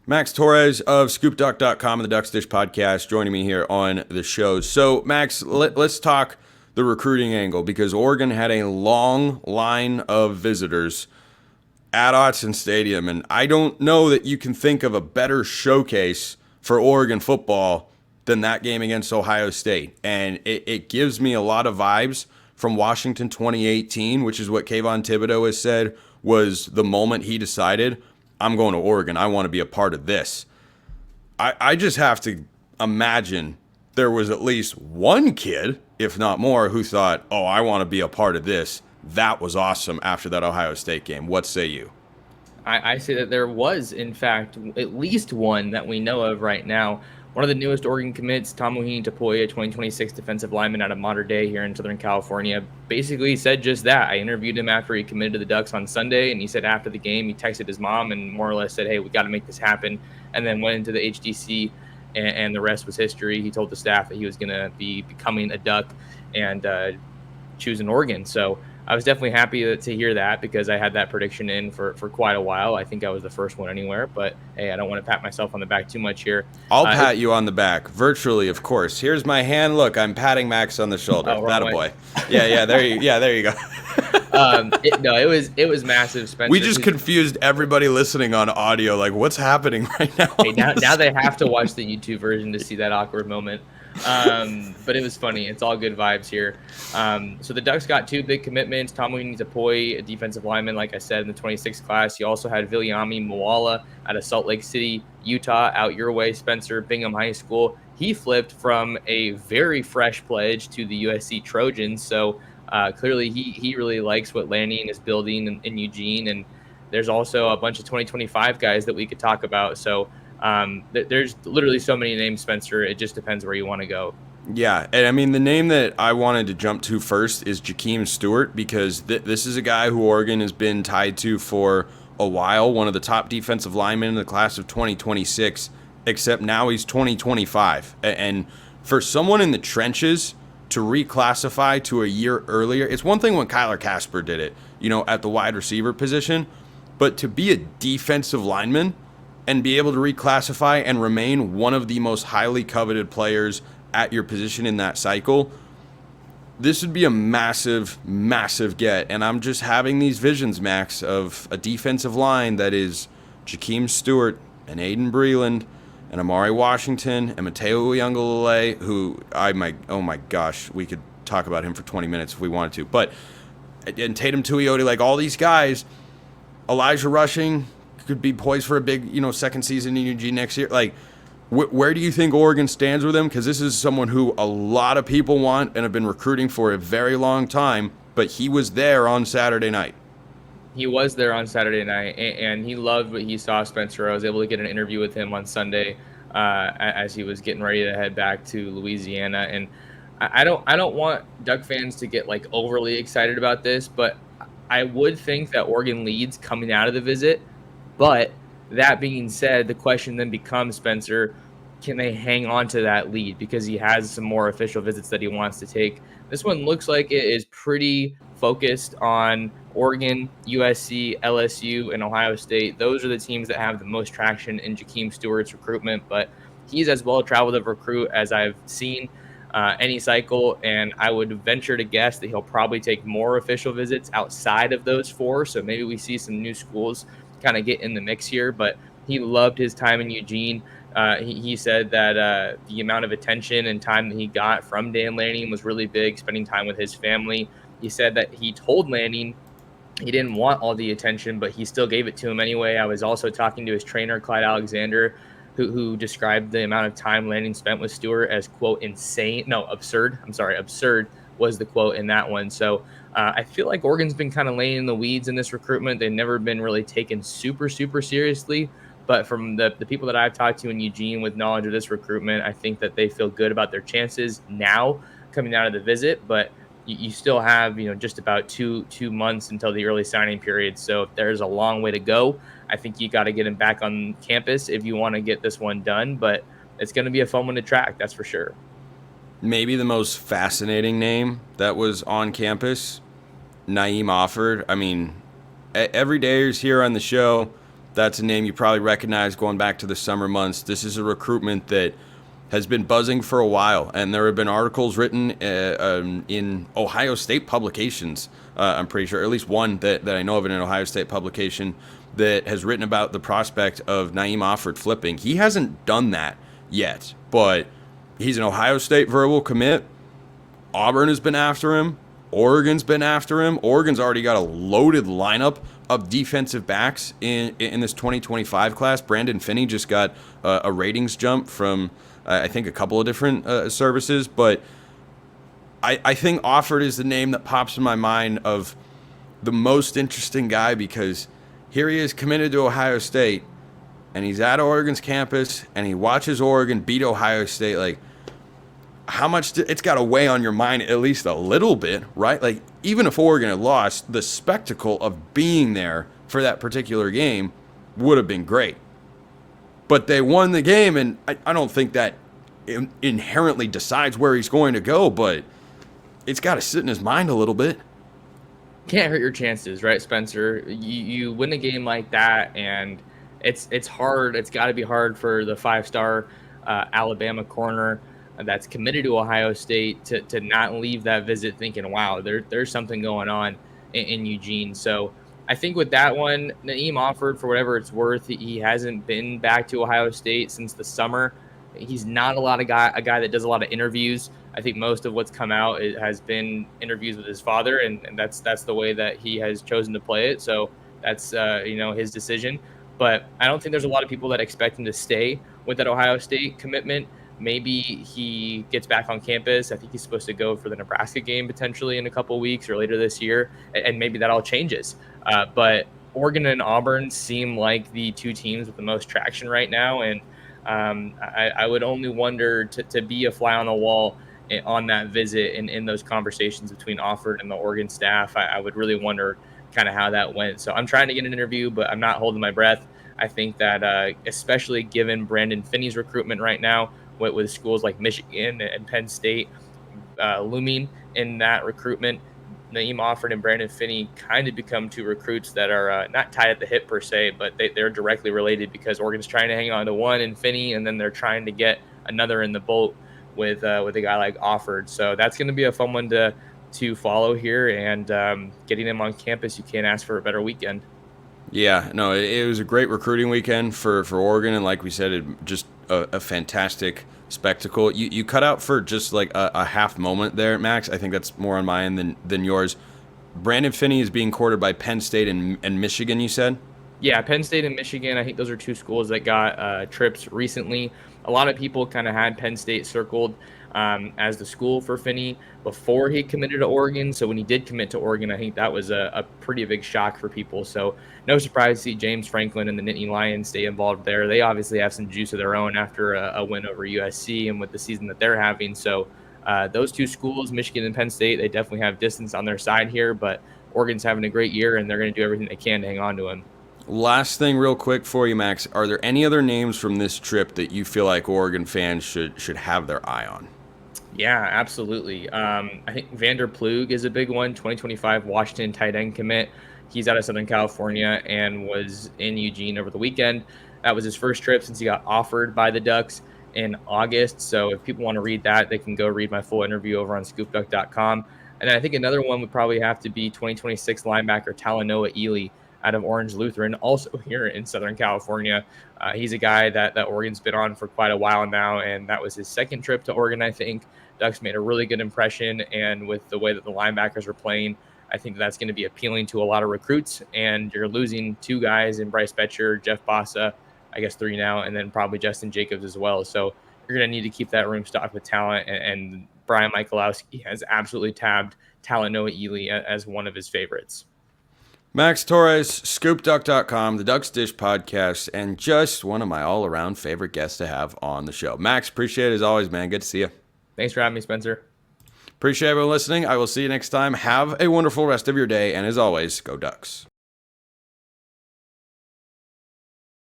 Max Torres of ScoopDuck.com and the Ducks Dish Podcast joining me here on the show. So, Max, let's talk the recruiting angle because Oregon had a long line of visitors at Autzen Stadium, and I don't know that you can think of a better showcase for Oregon football than that game against Ohio State. And it gives me a lot of vibes from Washington 2018, which is what Kayvon Thibodeau has said was the moment he decided, I'm going to Oregon. I want to be a part of this. I just have to imagine there was at least one kid, if not more, who thought, oh, I want to be a part of this. That was awesome after that Ohio State game. What say you? I say that there was, in fact, at least one that we know of right now. One of the newest Oregon commits, Tamuhini Tapoya, 2026 defensive lineman out of Mater Dei here in Southern California, basically said just that. I interviewed him after he committed to the Ducks on Sunday, and he said after the game, he texted his mom and more or less said, hey, we got to make this happen, and then went into the HDC, and the rest was history. He told the staff that he was going to be becoming a Duck and choosing Oregon. So I was definitely happy to hear that because I had that prediction in for quite a while. I think I was the first one anywhere, but hey, I don't want to pat myself on the back too much here. I'll pat you on the back, virtually, of course. Here's my hand. Look, I'm patting Max on the shoulder. That a boy. Yeah, there you go. It was massive, Spencer. We just confused everybody listening on audio. Like, what's happening right now? Hey, now they have to watch the YouTube version to see that awkward moment. But it was funny. It's all good vibes here. So the Ducks got two big commitments. Tamuhini Tapoy, a defensive lineman, like I said, in the 26th class. You also had Viliami Moala out of Salt Lake City, Utah, out your way, Spencer, Bingham High School. He flipped from a very fresh pledge to the USC Trojans. So clearly he really likes what Lanning is building in Eugene. And there's also a bunch of 2025 guys that we could talk about. So there's literally so many names, Spencer. It just depends where you want to go. Yeah, and I mean, the name that I wanted to jump to first is Jakeem Stewart because this is a guy who Oregon has been tied to for a while, one of the top defensive linemen in the class of 2026, except now he's 2025. And for someone in the trenches to reclassify to a year earlier, it's one thing when Kyler Casper did it, at the wide receiver position, but to be a defensive lineman and be able to reclassify and remain one of the most highly coveted players at your position in that cycle, this would be a massive, massive get. And I'm just having these visions, Max, of a defensive line that is Jakeem Stewart and Aiden Breland and Amari Washington and Mateo Uiagalelei, who oh my gosh, we could talk about him for 20 minutes if we wanted to. But, and Tatum Tuioti, like all these guys, Elijah Rushing could be poised for a big, second season in Eugene next year. Like, where do you think Oregon stands with him? Because this is someone who a lot of people want and have been recruiting for a very long time, but he was there on Saturday night. He was there on Saturday night, and he loved what he saw, Spencer. I was able to get an interview with him on Sunday as he was getting ready to head back to Louisiana. And I don't want Duck fans to get like overly excited about this, but I would think that Oregon leads coming out of the visit. But that being said, the question then becomes, Spencer, can they hang on to that lead? Because he has some more official visits that he wants to take. This one looks like it is pretty focused on Oregon, USC, LSU, and Ohio State. Those are the teams that have the most traction in Jakeem Stewart's recruitment, but he's as well-traveled a recruit as I've seen any cycle, and I would venture to guess that he'll probably take more official visits outside of those four, so maybe we see some new schools kind of get in the mix here, but he loved his time in Eugene. He said that the amount of attention and time that he got from Dan Lanning was really big, spending time with his family. He said that he told Lanning he didn't want all the attention, but he still gave it to him anyway. I was also talking to his trainer, Clyde Alexander, who described the amount of time Lanning spent with Stewart as, quote, absurd. Absurd was the quote in that one. So I feel like Oregon's been kind of laying in the weeds in this recruitment. They've never been really taken super, super seriously. But from the people that I've talked to in Eugene with knowledge of this recruitment, I think that they feel good about their chances now coming out of the visit. But you still have, just about two months until the early signing period. So there's a long way to go. I think you got to get him back on campus if you want to get this one done. But it's going to be a fun one to track, that's for sure. Maybe the most fascinating name that was on campus, Naim Offord. I mean, every day he's here on the show. That's a name you probably recognize going back to the summer months. This is a recruitment that has been buzzing for a while, and there have been articles written in Ohio State publications. I'm pretty sure, or at least one that I know of in an Ohio State publication that has written about the prospect of Naim Offord flipping. He hasn't done that yet, but he's an Ohio State verbal commit. Auburn has been after him. Oregon's been after him. Oregon's already got a loaded lineup of defensive backs in this 2025 class. Brandon Finney just got a ratings jump from, I think, a couple of different services. But I think Offord is the name that pops in my mind of the most interesting guy, because here he is committed to Ohio State, and he's at Oregon's campus, and he watches Oregon beat Ohio State. Like, how much it's got to weigh on your mind at least a little bit, right? Like, even if Oregon had lost, the spectacle of being there for that particular game would have been great. But they won the game, and I don't think that inherently decides where he's going to go, but it's got to sit in his mind a little bit. Can't hurt your chances, right, Spencer? You win a game like that, and it's hard. It's got to be hard for the 5-star Alabama corner that's committed to Ohio State to not leave that visit thinking, wow, there's something going on in Eugene. So I think with that one, Naim Offord, for whatever it's worth, he hasn't been back to Ohio State since the summer. He's not a guy that does a lot of interviews. I think most of what's come out has been interviews with his father, and that's the way that he has chosen to play it. So that's his decision. But I don't think there's a lot of people that expect him to stay with that Ohio State commitment. Maybe he gets back on campus. I think he's supposed to go for the Nebraska game potentially in a couple of weeks or later this year, and maybe that all changes. But Oregon and Auburn seem like the two teams with the most traction right now, and I would only wonder to be a fly on the wall on that visit and in those conversations between Offord and the Oregon staff. I would really wonder kind of how that went. So I'm trying to get an interview, but I'm not holding my breath. I think that especially given Brandon Finney's recruitment right now, with schools like Michigan and Penn State looming in that recruitment, Naim Offord and Brandon Finney kind of become two recruits that are not tied at the hip per se, but they're directly related, because Oregon's trying to hang on to one in Finney, and then they're trying to get another in the boat with a guy like Offord. So that's going to be a fun one to follow here, and getting him on campus, you can't ask for a better weekend. Yeah, no, it was a great recruiting weekend for Oregon, and like we said, it just a fantastic spectacle. You cut out for just like a half moment there, Max. I think that's more on my end than yours. Brandon Finney is being courted by Penn State and Michigan, you said? Yeah, Penn State and Michigan, I think those are two schools that got trips recently. A lot of people kind of had Penn State circled as the school for Finney before he committed to Oregon. So when he did commit to Oregon, I think that was a pretty big shock for people. So no surprise to see James Franklin and the Nittany Lions stay involved there. They obviously have some juice of their own after a win over USC and with the season that they're having. So those two schools, Michigan and Penn State, they definitely have distance on their side here, but Oregon's having a great year, and they're going to do everything they can to hang on to him. Last thing real quick for you, Max. Are there any other names from this trip that you feel like Oregon fans should have their eye on? Yeah, absolutely. I think Vander Plug is a big one, 2025 Washington tight end commit. He's out of Southern California and was in Eugene over the weekend. That was his first trip since he got offered by the Ducks in August. So if people want to read that, they can go read my full interview over on scoopduck.com. And I think another one would probably have to be 2026 linebacker Talanoa Ely out of Orange Lutheran, also here in Southern California. He's a guy that Oregon's been on for quite a while now, and that was his second trip to Oregon, I think. Ducks made a really good impression, and with the way that the linebackers are playing, I think that's going to be appealing to a lot of recruits. And you're losing two guys in Bryce Betcher, Jeff Bossa, I guess three now, and then probably Justin Jacobs as well. So you're going to need to keep that room stocked with talent, and Brian Michalowski has absolutely tabbed Talanoa Ely as one of his favorites. Max Torres, scoopduck.com, the Ducks Dish podcast, and just one of my all-around favorite guests to have on the show. Max, appreciate it as always, man. Good to see you. Thanks for having me, Spencer. Appreciate everyone listening. I will see you next time. Have a wonderful rest of your day, and as always, go Ducks.